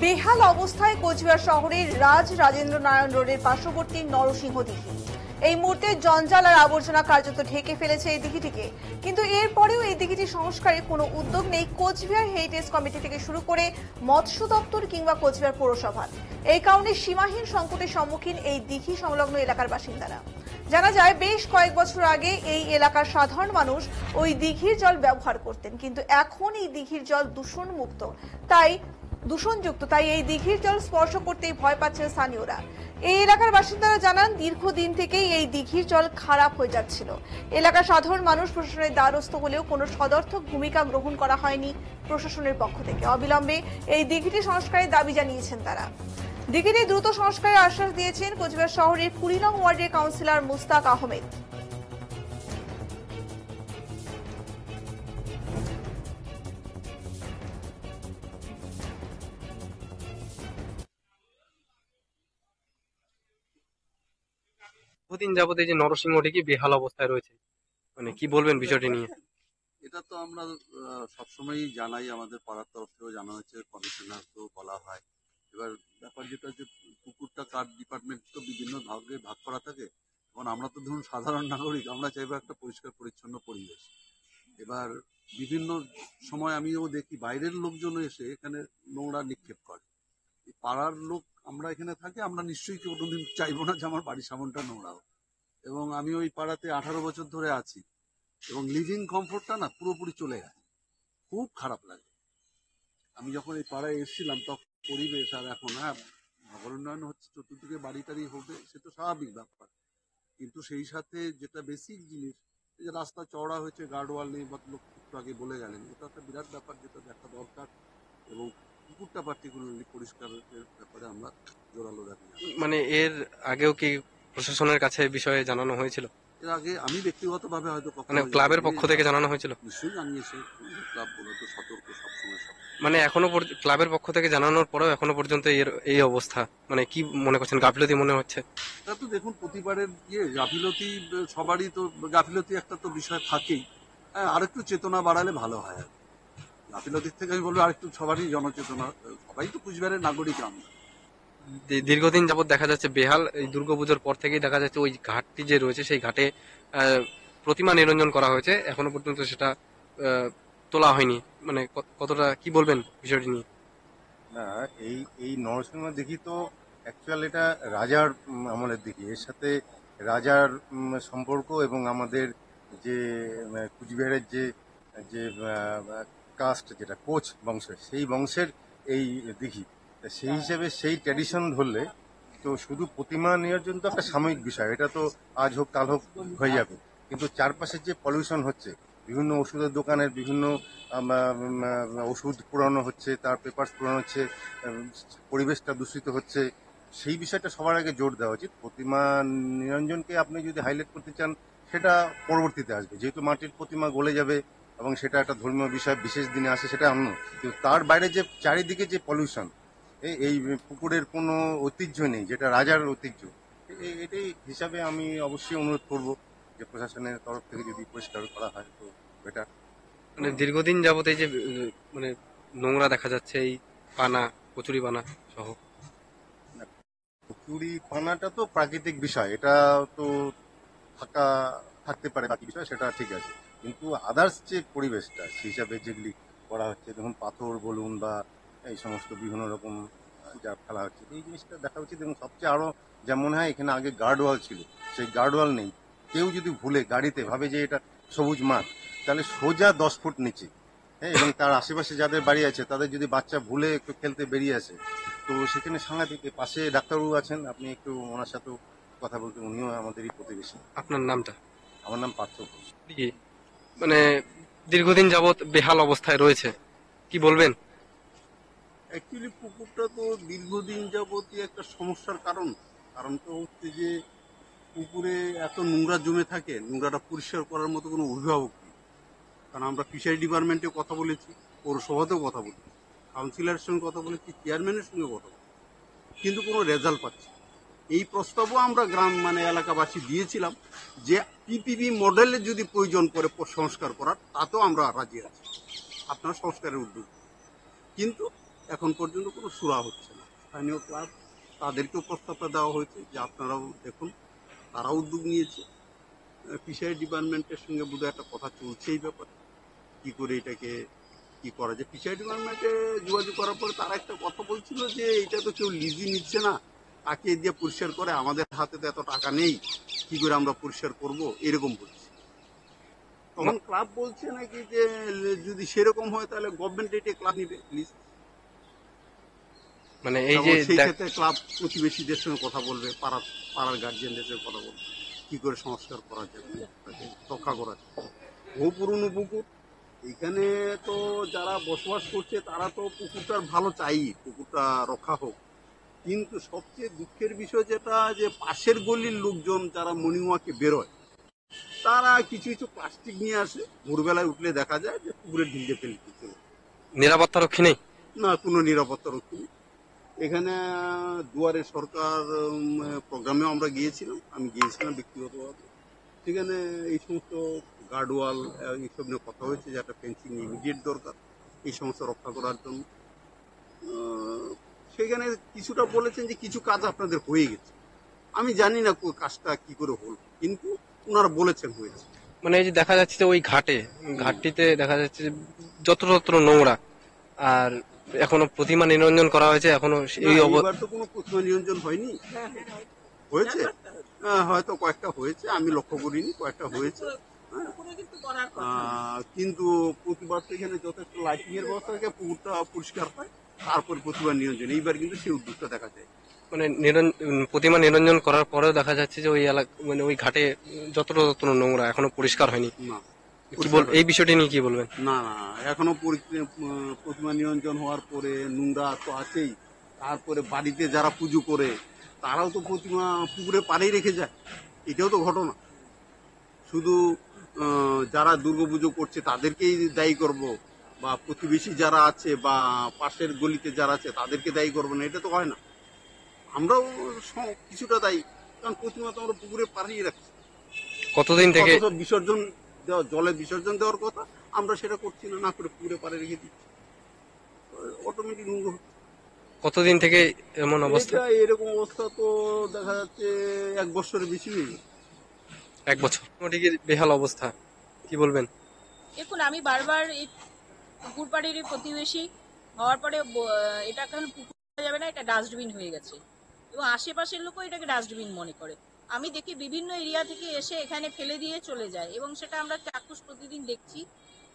বেহাল অবস্থায় কোচবিহার শহরের রাজেন্দ্র নারায়ণ রোডের পার্শ্ববর্তী নরসিংহ দিঘি। এই মুহূর্তে জঞ্জাল আর আবর্জনা কার্যত ঢেকে ফেলেছে এই দিঘিটিকে, কিন্তু এরপরেও এই দিঘিটি সংস্কারে কোনো উদ্যোগ নেই কোচবিহার হেরিটেজ কমিটি থেকে শুরু করে মৎস্য দপ্তর কিংবা কোচবিহার পৌরসভার। এই কারণে সীমাহীন সংকটের সম্মুখীন এই দিঘি সংলগ্ন এলাকার বাসিন্দারা। জানা যায়, বেশ কয়েক বছর আগে এই এলাকার সাধারণ মানুষ ওই দিঘির জল ব্যবহার করতেন, কিন্তু এখন এই দিঘির জল দূষণযুক্ত, তাই এই দিঘির জল স্পর্শ করতেই ভয় পাচ্ছেন স্থানীয়রা। এই এলাকার বাসিন্দারা জানান, দীর্ঘদিন থেকেই এই দিঘির জল খারাপ হয়ে যাচ্ছিল। এলাকার সাধারণ মানুষ প্রশাসনের দ্বারস্থ হলেও কোনো সদর্থক ভূমিকা গ্রহণ করা হয়নি প্রশাসনের পক্ষ থেকে। অবিলম্বে এই দিঘিটি সংস্কারের দাবি জানিয়েছেন তারা। দিঘিটি দ্রুত সংস্কারের আশ্বাস দিয়েছেন কোচবিহার শহরের 20 নং ওয়ার্ডের কাউন্সিলর মুস্তাক আহমেদ। বহুদিন যাবত এই যে নরসিংহটি কি বেহাল অবস্থায় রয়েছে, মানে কি বলবেন বিষয়টি নিয়ে? এটা তো আমরা সবসময়ই জানাই, আমাদের পাড়ার তরফ থেকেও জানা হয়েছে, কমিশনারকেও বলা হয়। এবার ব্যাপার যেটা যে পুকুরটা কার ডিপার্টমেন্ট তো বিভিন্ন ভাগে ভাগ করা থাকে। এখন আমরা তো ধরুন সাধারণ নাগরিক, আমরা চাইবো একটা পরিষ্কার পরিচ্ছন্ন পরিবেশ। এবার বিভিন্ন সময় আমিও দেখি বাইরের লোকজন এসে এখানে নোংরা নিক্ষেপ করে। পাড়ার লোক আমরা এখানে থাকি, আমরা নিশ্চয়ই কোনোদিন চাইবো না যে আমার বাড়ির সামনটা নোংরা হোক। এবং আমি ওই পাড়াতে 18 বছর ধরে আছি এবং লিভিং কমফোর্টটা না পুরোপুরি চলে গেছে, খুব খারাপ লাগে। আমি যখন এই পাড়ায় এসেছিলাম তখন পরিবেশ আর এখন, হ্যাঁ নগর উন্নয়ন হচ্ছে, চতুর্দিকে বাড়ি টাড়ি হবে, সে তো স্বাভাবিক ব্যাপার, কিন্তু সেই সাথে যেটা বেসিক জিনিস, এই যে রাস্তা চওড়া হয়েছে, গার্ডওয়াল নেই, বা লোক একটু আগে বলে গেলেন, এটা একটা বিরাট ব্যাপার যেটা দেখা দরকার। এবং পুকুরটা পার্টিকুলারলি পরিষ্কারের ব্যাপারে আমরা জোরালো রাখি। মানে এর আগেও কি প্রশাসনের কাছে বিষয়ে জানানো হয়েছিল? এর আগে আমি ব্যক্তিগতভাবে হয়তো মানে ক্লাবের পক্ষ থেকে জানানো হয়েছিল? নিশ্চয়ই জানিয়েছে, ক্লাব বলতে সতর্ক সবসময় সব। মানে এখনো ক্লাবের পক্ষ থেকে জানানোর পরেও এখনো পর্যন্ত এই অবস্থা, মানে কি মনে করছেন, গাফিলতি মনে হচ্ছে? তা তো দেখুন, প্রতিবারের গাফিলতি, সবারই তো গাফিলতি একটা তো বিষয় থাকেই। হ্যাঁ, আরেকটু চেতনা বাড়ালে ভালো হয়। গাফিলতির থেকে আমি বলবো আরেকটু সবারই জনচেতনা, সবাই তো কুচবিহারের নাগরিক আমরা। দীর্ঘদিন যাবত দেখা যাচ্ছে বেহাল, এই দুর্গাপুজোর পর থেকেই দেখা যাচ্ছে ওই ঘাটটি যে রয়েছে সেই ঘাটে প্রতিমা নিরঞ্জন করা হয়েছে, এখনো পর্যন্ত সেটা তোলা হয়নি। মানে কতটা কি বলবেন বিষয়টি নিয়ে? না, এই এই নরসিংহ দিঘি তো অ্যাকচুয়াল এটা রাজার আমলের দিঘি। এর সাথে রাজার সম্পর্ক এবং আমাদের যে কুচবিহারের যে যে কাস্ট, যেটা কোচ বংশের, সেই বংশের এই দিঘি। সেই হিসেবে সেই ট্র্যাডিশন ধরলে তো শুধু প্রতিমা নির্জন তো একটা সাময়িক বিষয়, এটা তো আজ হোক কাল হোক হয়ে যাবে। কিন্তু চারপাশে যে পলিউশন হচ্ছে, বিভিন্ন ওষুধের দোকানের বিভিন্ন ওষুধ পুরানো হচ্ছে, তার পেপারস পুরানো হচ্ছে, পরিবেশটা দূষিত হচ্ছে, সেই বিষয়টা সবার আগে জোর দেওয়া উচিত। প্রতিমা নিরঞ্জনকে আপনি যদি হাইলাইট করতে চান, সেটা পরবর্তীতে আসবে, যেহেতু মাটির প্রতিমা গলে যাবে এবং সেটা একটা ধর্মীয় বিষয়, বিশেষ দিনে আসে, সেটা অন্য। কিন্তু তার বাইরে যে চারিদিকে যে পলিউশন, এই পুকুরের কোনো ঐতিহ্য নেই, যেটা রাজার ঐতিহ্য। এটাই হিসাবে আমি অবশ্যই অনুরোধ করব যে প্রশাসনের তরফ থেকে যদি পরিষ্কার করা হয় তো বেটার। মানে দীর্ঘদিন যাবত এই যে মানে নোংরা দেখা যাচ্ছে, এই পানা, কচুরি পানা সহ। কচুরি পানাটা তো প্রাকৃতিক বিষয়, এটা তো থাকতে পারে, বাকি বিষয় সেটা ঠিক আছে, কিন্তু আদার্স যে পরিবেশটা সেই হিসাবে যেগুলি করা হচ্ছে, দেখুন পাথর বলুন বা এই সমস্ত বিভিন্ন রকম যা ফেলা হচ্ছে, এই জিনিসটা দেখা উচিত। এবং সবচেয়ে আরো যা মনে হয়, এখানে আগে গার্ডওয়াল ছিল, সেই গার্ডওয়াল নেই। কেউ যদি ভুলে গাড়িতে ভাবে যে এটা সবুজ মাঠ, তাহলে সোজা 10 ফুট নিচে, হ্যাঁ, এবং তার আশেপাশে যাদের বাড়ি আছে তাদের যদি বাচ্চা ভুলে একটু খেলতে বেরিয়ে আসে, তো সেখানে সাংঘাতিক। পাশে ডাক্তারবাবু আছেন, আপনি একটু ওনার সাথেও কথা বলতে, উনিও আমাদেরই প্রতিবেশী। আপনার নামটা? আমার নাম পার্থ ঘোষ। মানে দীর্ঘদিন যাবত বেহাল অবস্থায় রয়েছে, কি বলবেন? অ্যাকচুয়ালি পুকুরটা তো দীর্ঘদিন যাবতই একটা সমস্যার কারণটা হচ্ছে যে পুকুরে এত নোংরা জমে থাকে, নোংরাটা পরিষ্কার করার মতো কোনো অভিভাবক নেই। কারণ আমরা ফিশারি ডিপার্টমেন্টে কথা বলেছি, পৌরসভাতেও কথা বলেছি, কাউন্সিলরের সঙ্গে কথা বলেছি, চেয়ারম্যানের সঙ্গে কথা বলেছি, কিন্তু কোনো রেজাল্ট পাচ্ছি। এই প্রস্তাবও আমরা এলাকাবাসী দিয়েছিলাম যে পিপিপি মডেলের যদি প্রয়োজন পড়ে সংস্কার করার, তাতেও আমরা রাজি আছি, আপনার সংস্কারের উদ্যোগ। কিন্তু এখন পর্যন্ত কোনো সুরা হচ্ছে না। স্থানীয় ক্লাব তাদেরকেও প্রস্তাবটা দেওয়া হয়েছে যে আপনারাও দেখুন, তারা উদ্যোগ নিয়েছে। ফিশারি ডিপার্টমেন্টের সঙ্গে বোধহয় একটা কথা চলছে এই ব্যাপারে, কি করে এটাকে কি করা যায়। ফিশারি ডিপার্টমেন্টে যোগাযোগ করার পরে তারা একটা কথা বলছিল যে এটা তো কেউ লিজি নিচ্ছে না, তাকে দিয়ে পরিষ্কার করে, আমাদের হাতে তো এত টাকা নেই, কি করে আমরা পরিষ্কার করব, এরকম বলছে। তখন ক্লাব বলছে নাকি যে যদি সেরকম হয় তাহলে গভর্নমেন্ট এটা ক্লাব নিবে লিজ। মানে এই যে সেই ক্ষেত্রে ক্লাব প্রতিবেশীদের সঙ্গে কথা বলবে, পাড়ার গার্জিয়ানদের সঙ্গে কথা বলবে, কি করে সংস্কার করা যাবে, তাকে রক্ষা করা যাবে। বহু পুরনো পুকুর, এখানে তো যারা বসবাস করছে তারা তো পুকুরটার ভালো চাই, পুকুরটা রক্ষা হোক। কিন্তু সবচেয়ে দুঃখের বিষয় যেটা, যে পাশের গলির লোকজন যারা মর্নিং ওয়াকে বেরোয়, তারা কিছু কিছু প্লাস্টিক নিয়ে আসে, ভোরবেলায় উঠলে দেখা যায় যে পুকুরের ঢিলে ফেলে দিচ্ছে। নিরাপত্তা রক্ষী নেই। না, কোনো নিরাপত্তা রক্ষী নেই। এখানে দুয়ারে সরকার প্রোগ্রামেও আমরা গিয়েছিলাম, আমি গিয়েছিলাম ব্যক্তিগতভাবে। সেখানে এই সমস্ত গার্ডওয়াল এইসব নিয়ে কথা হয়েছে যে একটা ফেন্সিং ইমিডিয়েট দরকার এই সমস্ত রক্ষা করার জন্য। সেখানে কিছুটা বলেছেন যে কিছু কাজ আপনাদের হয়ে গেছে, আমি জানি না কাজটা কি করে হলো, কিন্তু ওনারা বলেছেন হয়েছে। মানে এই যে দেখা যাচ্ছে যে ওই ঘাটটিতে দেখা যাচ্ছে যে যত্রতত্র নোংরা, আর এখনো প্রতিমা নিরঞ্জন করা হয়েছে, এখনো এই এবার তো কোনো প্রতিমা নিরঞ্জন হয়নি। হয়েছে? হয়তো কয়েকটা হয়েছে, আমি লক্ষ্য করিনি, কয়েকটা হয়েছে। কিন্তু প্রতিবার তো এখানে যথেষ্ট লাইটিং এর ব্যবস্থা থাকে, পুকুরটা পরিষ্কার হয়, তারপর প্রতিমা নিরঞ্জন। এইবার কিন্তু সেই উদ্যোগটা দেখা যায়। মানে প্রতিমা নিরঞ্জন করার পরেও দেখা যাচ্ছে যে ওই এলাকা, মানে ওই ঘাটে যত্রতত্র নোংরা, এখনো পরিষ্কার হয়নি। না, এই বিষয়টি নিয়ে কি বলবেন? না না, এখনো প্রতিমা নিরঞ্জন হওয়ার পরে নোংরা তো আছেই। তারপরে বাড়িতে যারা পুজো করে তারাও তো প্রতিমা পুকুরে পাড়েই রেখে যায়, এটাও তো ঘটনা। শুধু যারা দুর্গাপুজো করছে তাদেরকেই দায়ী করব, বা প্রতিবেশী যারা আছে বা পাশের গলিতে যারা আছে তাদেরকে দায়ী করবো না, এটা তো হয় না। আমরাও কিছুটা দায়ী, কারণ প্রতিমা তো আমরা পুকুরে পাড়িয়ে রাখছি। কতদিন থেকে বিসর্জন দেওয়া, জলে বিসর্জন দেওয়ার কথা, আমরা সেটা করছি না, না করে পুকুরে পাড়ে রেখে দিচ্ছি, অটোমেটিক নোংরা হচ্ছে। কতদিন থেকে এমন অবস্থা? এরকম অবস্থা তো দেখা যাচ্ছে 1 বছরের বেশি হয়ে গেছে। 1 বছর মোটামুটি বেহাল অবস্থা, কি বলবেন? দেখুন, আমি বারবার এই পুকুর পাড়ের প্রতিবেশী হওয়ার পরে এটা এখন পুকুর করা যাবে না, এটা ডাস্টবিন হয়ে গেছে, এবং আশেপাশের লোকও এটাকে ডাস্টবিন মনে করে। আমি দেখি বিভিন্ন এরিয়া থেকে এসে এখানে ফেলে দিয়ে চলে যায়, এবং সেটা আমরা চাক্ষুষ প্রতিদিন দেখছি,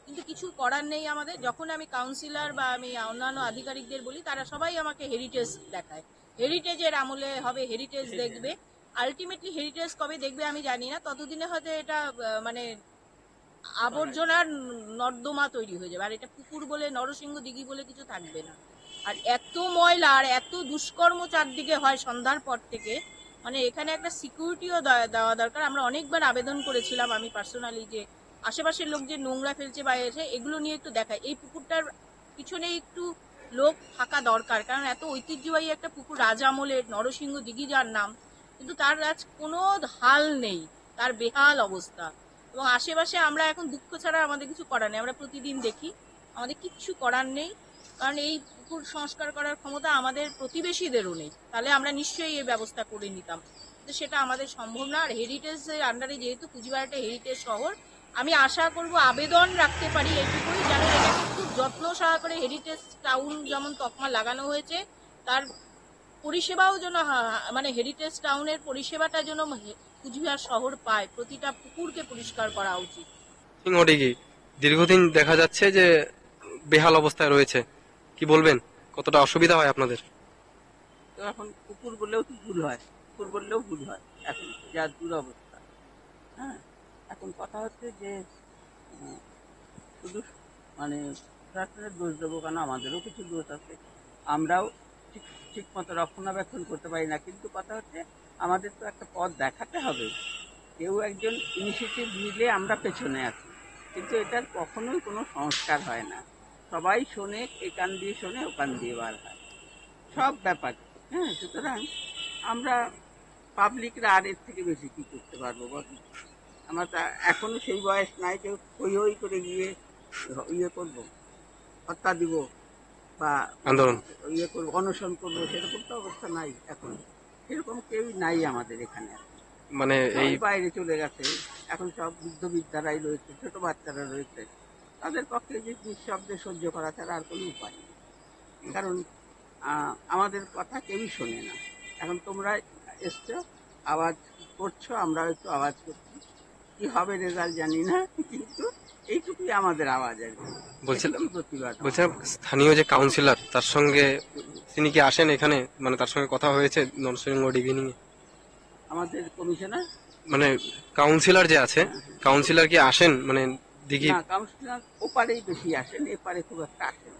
কিন্তু কিছু করার নেই আমাদের। যখন আমি কাউন্সিলর বা আমি অন্যান্য আধিকারিকদের বলি, তারা সবাই আমাকে হেরিটেজ দেখায়, হেরিটেজের আমলে হবে, হেরিটেজ দেখবে। আলটিমেটলি হেরিটেজ কবে দেখবে আমি জানি না, ততদিনে হয়তো এটা মানে আবর্জনার নর্দমা তৈরি হয়ে যাবে, আর এটা পুকুর বলে, নরসিংহ দিঘি বলে কিছু থাকবে না। আর এত ময়লা আর এত দুষ্কর্ম চারদিকে হয় সন্ধ্যার পর থেকে, মানে এখানে একটা সিকিউরিটিও দেওয়া দরকার। আমরা অনেকবার আবেদন করেছিলাম, আমি পার্সোনালি, যে আশেপাশের লোক যে নোংরা ফেলছে বা এসে এগুলো নিয়ে একটু দেখায়। এই পুকুরটার পিছনে একটু লোক থাকা দরকার, কারণ এত ঐতিহ্যবাহী একটা পুকুর, রাজা আমলের, নরসিংহ দিঘি যার নাম, কিন্তু তার আজ কোনো হাল নেই, তার বেহাল অবস্থা। এবং আশেপাশে আমরা এখন দুঃখ ছাড়া আমাদের কিছু করার নেই, আমরা প্রতিদিন দেখি, আমাদের কিচ্ছু করার নেই, কারণ এই পুকুর সংস্কার করার ক্ষমতা আমাদের প্রতিবেশীদেরও নেই। তাহলে আমরা নিশ্চয়ই এই ব্যবস্থা করে নিতাম, কিন্তু সেটা আমাদের সম্ভব না। আর হেরিটেজের আন্ডারে, যেহেতু কুচবিহারটা হেরিটেজ শহর, আমি আশা করব, আবেদন রাখতে পারি এইটুকুই, যেন এটাকে খুব যত্ন সহকারে হেরিটেজ টাউন যেমন তকমা লাগানো হয়েছে, তার পরিষেবাও যেন, মানে হেরিটেজ টাউনের পরিষেবাটা যেন কুচবিহার শহর পায়। প্রতিটা পুকুরকে পরিষ্কার করা উচিত। সিংহডিঘি দীর্ঘদিন দেখা যাচ্ছে যে বেহাল অবস্থায় রয়েছে, কি বলবেন? কতটা অসুবিধা হয় আপনাদের? তো এখন কুকুর বললেও তো ভুল হয়, কুকুর বললেও ভুল হয়, এখন যা দুরবস্থা। হ্যাঁ, এখন কথা হচ্ছে যে শুধু মানে প্রশাসনের দোষ দেবো কেন, আমাদেরও কিছু দোষ আছে, আমরাও ঠিক ঠিক মতো রক্ষণাবেক্ষণ করতে পারি না। কিন্তু কথা হচ্ছে আমাদের তো একটা পথ দেখাতে হবে, কেউ একজন ইনিশিয়েটিভ নিলে আমরা পেছনে আছি, কিন্তু এটার কখনোই কোনো সংস্কার হয় না। সবাই শোনে, এ কান দিয়ে শোনে, ও কান দিয়ে বার হয় সব ব্যাপার। হ্যাঁ, সুতরাং আমরা পাবলিকরা আর এর থেকে বেশি কি করতে পারবো বল? আমার তা এখনো সেই বয়স নাই যে হই হই করে গিয়ে ইয়ে করবো, হত্যা দিব। বা আন্দোলন ইয়ে করবো, অনশন করবো, সেরকম তো অবস্থা নাই এখন। সেরকম কেউই নাই আমাদের এখানে। মানে এই সবাই বাইরে চলে গেছে। এখন সব বৃদ্ধ-বৃদ্ধারাই রয়েছে, ছোট বাচ্চারা রয়েছে। তাদের পক্ষে যে নিঃশব্দে সহ্য করা ছাড়া আর কোনো উপায় নেই। কারণ আমাদের কথা কেউই শোনে না। এখন তোমরা এসছো, আওয়াজ করছো, আমরাও একটু আওয়াজ করছি। কি হবে রেজাল্ট জানি না, কিন্তু এইটুকুই আমাদের আওয়াজ আর কি। বলছিলাম এটুকুই প্রতিবাদ। বলছিলাম স্থানীয় যে কাউন্সিলর তার সঙ্গে তিনি কি আসেন এখানে, মানে তার সঙ্গে কথা হয়েছে নরসিংহ ডিগি নিয়ে? আমাদের কমিশনার মানে কাউন্সিলর যে আছে, কাউন্সিলর কি আসেন মানে দিঘি? না, কাউন্সিলর ওপারেই বেশি আসেন, এপারে খুব একটা আসেন,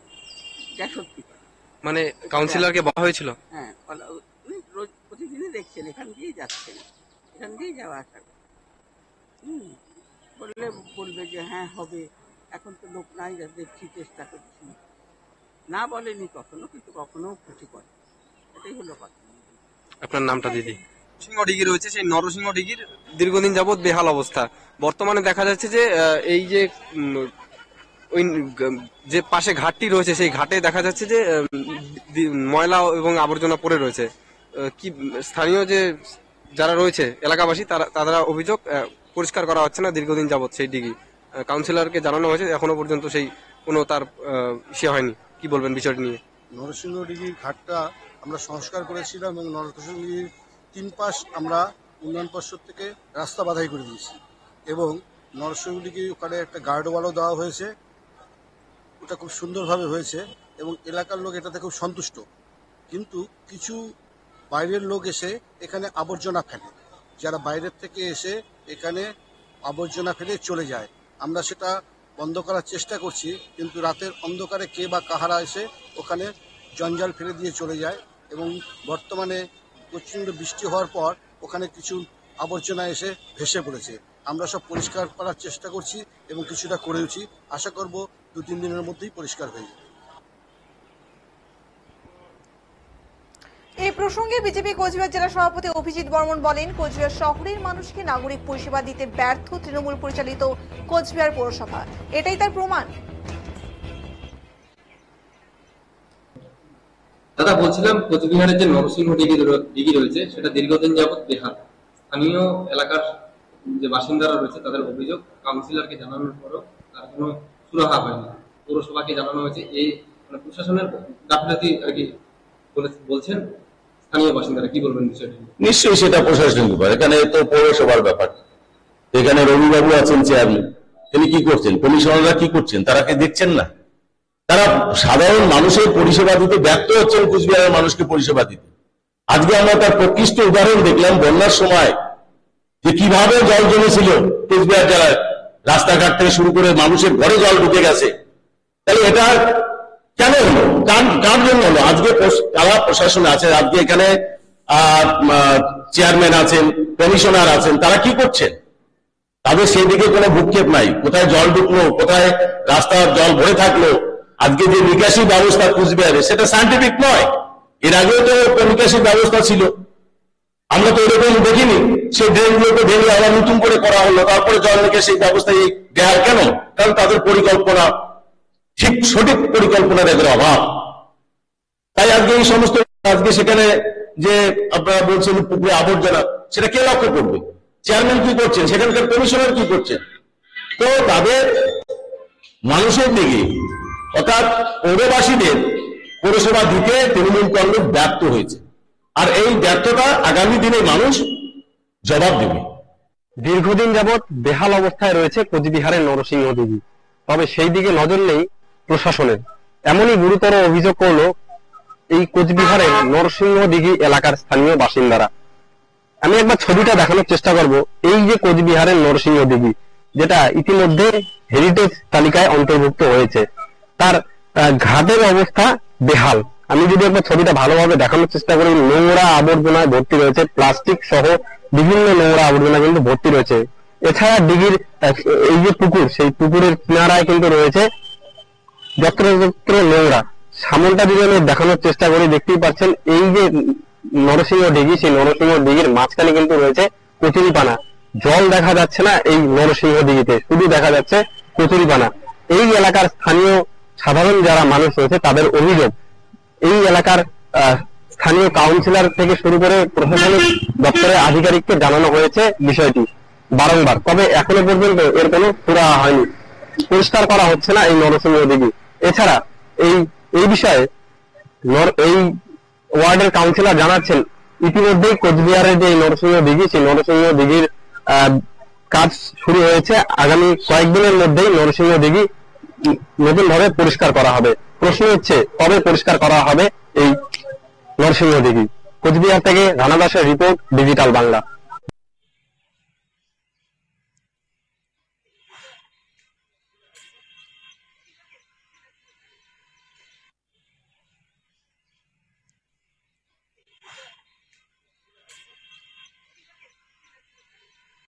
যা সত্যি কথা। মানে কাউন্সিলরকে বলা হয়েছিল? হ্যাঁ, উনি রোজ প্রতিদিনই দেখছেন, এখান দিয়েই যাচ্ছেন, এখান দিয়েই যাওয়া আসা করে। বললে বলবে যে হ্যাঁ হবে, এখন তো লোক নাই, যা দেখছি, চেষ্টা করছি। না বলেনি কখনো, কিন্তু কখনো খুশি করে, এটাই হলো কথা। আপনার নামটা দিদি? নরসিংহ ডিগি রয়েছে, সেই নরসিংহ ডিগির দীর্ঘদিন যাবত বেহাল অবস্থা। বর্তমানে দেখা যাচ্ছে যে এই যে ওই যে পাশে ঘাটটি রয়েছে সেই ঘাটে দেখা যাচ্ছে যে ময়লা এবং আবর্জনা পড়ে রয়েছে। কি স্থানীয় যে যারা রয়েছে এলাকাবাসী তারা অভিযোগ পরিষ্কার করা হচ্ছে না দীর্ঘদিন যাবত সেই ডিগি। কাউন্সিলরকে জানানো হয়েছে, এখনো পর্যন্ত সেই কোনো তার ইসে হয়নি। কি বলবেন বিষয়টি নিয়ে? নরসিংহ ডিগির ঘাটটা আমরা সংস্কার করেছিলাম এবং নরসিংহ ডিগির 3 পাশ আমরা উন্নয়ন পর্ষদ থেকে রাস্তা বাধাই করে দিয়েছি এবং নরসিংহ ডিগির ওখানে একটা গার্ডওয়ালও দেওয়া হয়েছে। ওটা খুব সুন্দরভাবে হয়েছে এবং এলাকার লোক এটাতে খুব সন্তুষ্ট। কিন্তু কিছু বাইরের লোক এসে এখানে আবর্জনা ফেলে, যারা বাইরের থেকে এসে এখানে আবর্জনা ফেলে চলে যায়। আমরা সেটা বন্ধ করার চেষ্টা করছি, কিন্তু রাতের অন্ধকারে কে বা কাহারা এসে ওখানে জঞ্জাল ফেলে দিয়ে চলে যায় এবং বর্তমানে প্রচণ্ড বৃষ্টি হওয়ার পর ওখানে কিছু আবর্জনা এসে ভেসে পড়েছে। আমরা সব পরিষ্কার করার চেষ্টা করছি এবং কিছুটা করেওছি। আশা করব 2-3 দিনের মধ্যেই পরিষ্কার হয়ে যাবে। এই প্রসঙ্গে বিজেপি কোচবিহার জেলা সভাপতি অভিজিৎ বর্মন বলেন, কোচবিহার শহরের মানুষকে নাগরিক পরিষেবা দিতে ব্যর্থ তৃণমূল পরিচালিত কোচবিহার পৌরসভা, এটাই তার প্রমাণ। দাদা, বলছিলাম কোচবিহারের যে নরসিংহ ডিগি রয়েছে সেটা দীর্ঘদিন যাবত বেহাল। স্থানীয় এলাকার যে বাসিন্দারা রয়েছে তাদের অভিযোগ, কাউন্সিলরকে জানানোর পরও তার কোনো সুরাহা হয়নি। পৌরসভাকে জানানো হয়েছে, এই মানে প্রশাসনের গাফিলতি আর কি বলছেন স্থানীয় বাসিন্দারা। কি বলবেন বিষয়টি? নিশ্চয়ই সেটা প্রশাসনিক ব্যাপার, এখানে তো পৌরসভার ব্যাপার। এখানে রবিবাবু আছেন চেয়ারম্যান, তিনি কি করছেন? কমিশনাররা কি করছেন? তারা কি দেখছেন না? তারা সাধারণ মানুষের পরিষেবা দিতে ব্যর্থ হচ্ছেন, কুচবিহারের মানুষকে পরিষেবা দিতে। আজকে আমরা তার প্রকৃষ্ট উদাহরণ দেখলাম বন্যার সময়, যে কিভাবে জল জমেছিল কুচবিহার জেলায়, রাস্তাঘাট থেকে শুরু করে মানুষের ঘরে জল ঢুকে গেছে। তাহলে এটা কেন হলো? কার জন্য হলো? আজকে কারা প্রশাসন আছে, আজকে এখানে চেয়ারম্যান আছেন, কমিশনার আছেন, তারা কি করছেন? তাদের সেই দিকে কোনো ভূক্ষেপ নাই। কোথায় জল ঢুকলো, কোথায় রাস্তার জল ভরে থাকলো। আজকে যে নিকাশি ব্যবস্থা কুচবিহারে, সেটা সায়েন্টিফিক নয়। এর আগেও তো নিকাশি ব্যবস্থা ছিল, আমরা তো এরকম দেখিনি। সেই ড্রেনগুলোকে ভেঙে আবার নতুন করে করা হলো, তারপরে জল নিকাশি ব্যবস্থা দেওয়ার কেন? কারণ তাদের পরিকল্পনা, ঠিক সঠিক পরিকল্পনা এদের অভাব। তাই আজকে এই সমস্ত, আজকে সেখানে যে আপনারা বলছেন পুকুরে আবর্জনা, সেটা কে লক্ষ্য করবে? চেয়ারম্যান কি করছেন? সেখানকার কমিশনার কি করছেন? তো তাদের মানুষের দিকে, অর্থাৎ পৌরবাসীদের পৌরসভা দিতে তৃণমূল কংগ্রেস ব্যর্থ হয়েছে। আর এই ব্যর্থতা আগামী দিনে মানুষ জবাব দেবে। দীর্ঘদিন যাবৎ বেহাল অবস্থায় রয়েছে কোচবিহারের নরসিংহ ডিগি, তবে সেই দিকে নজর নেই প্রশাসনের। এমনই গুরুতর অভিযোগ করলো এই কোচবিহারের নরসিংহ ডিগি এলাকার স্থানীয় বাসিন্দারা। আমি একবার ছবিটা দেখানোর চেষ্টা করব। এই যে কোচবিহারের নরসিংহ ডিগি, যেটা ইতিমধ্যে হেরিটেজ তালিকায় অন্তর্ভুক্ত হয়েছে, তার ঘাটের অবস্থা বেহাল। আমি যদি একবার ছবিটা ভালোভাবে দেখানোর চেষ্টা করি, নোংরা আবর্জনায় ভর্তি রয়েছে, প্লাস্টিক সহ বিভিন্ন নোংরা আবর্জনা কিন্তু ভর্তি রয়েছে। এছাড়া ডিগির এই যে পুকুর, সেই পুকুরের কিনারায় কিন্তু রয়েছে যত্রতত্র নোংরা। সামনটা যদি আমি দেখানোর চেষ্টা করি, দেখতেই পাচ্ছেন এই যে নরসিংহ ডিগি, সেই নরসিংহ ডিগির মাঝখানে কিন্তু রয়েছে কচুরিপানা। জল দেখা যাচ্ছে না এই নরসিংহ ডিগিতে, শুধু দেখা যাচ্ছে কচুরিপানা। এই এলাকার স্থানীয় সাধারণ যারা মানুষ রয়েছে তাদের অভিযোগ, এই এলাকার স্থানীয় কাউন্সিলর থেকে শুরু করে প্রশাসনিক দপ্তরের আধিকারিককে জানানো হয়েছে বিষয়টি বারংবার, তবে এখনো পর্যন্ত এর কোনো সুরাহা হয়নি, পরিষ্কার করা হচ্ছে না এই নরসিংহ দিঘি। এছাড়া এই বিষয়ে এই ওয়ার্ডের কাউন্সিলর জানাচ্ছেন ইতিমধ্যেই কোচবিহারের যে নরসিংহ দিঘি, সেই নরসিংহ দিঘির কাজ শুরু হয়েছে। আগামী কয়েকদিনের মধ্যেই নরসিংহ দিঘি নতুন ভাবে পরিষ্কার করা হবে। প্রশ্ন হচ্ছে কবে পরিষ্কার করা হবে এই নরসিংহ দিঘি। কোচবিহার থেকে রানা দাসের রিপোর্ট, ডিজিটাল বাংলা।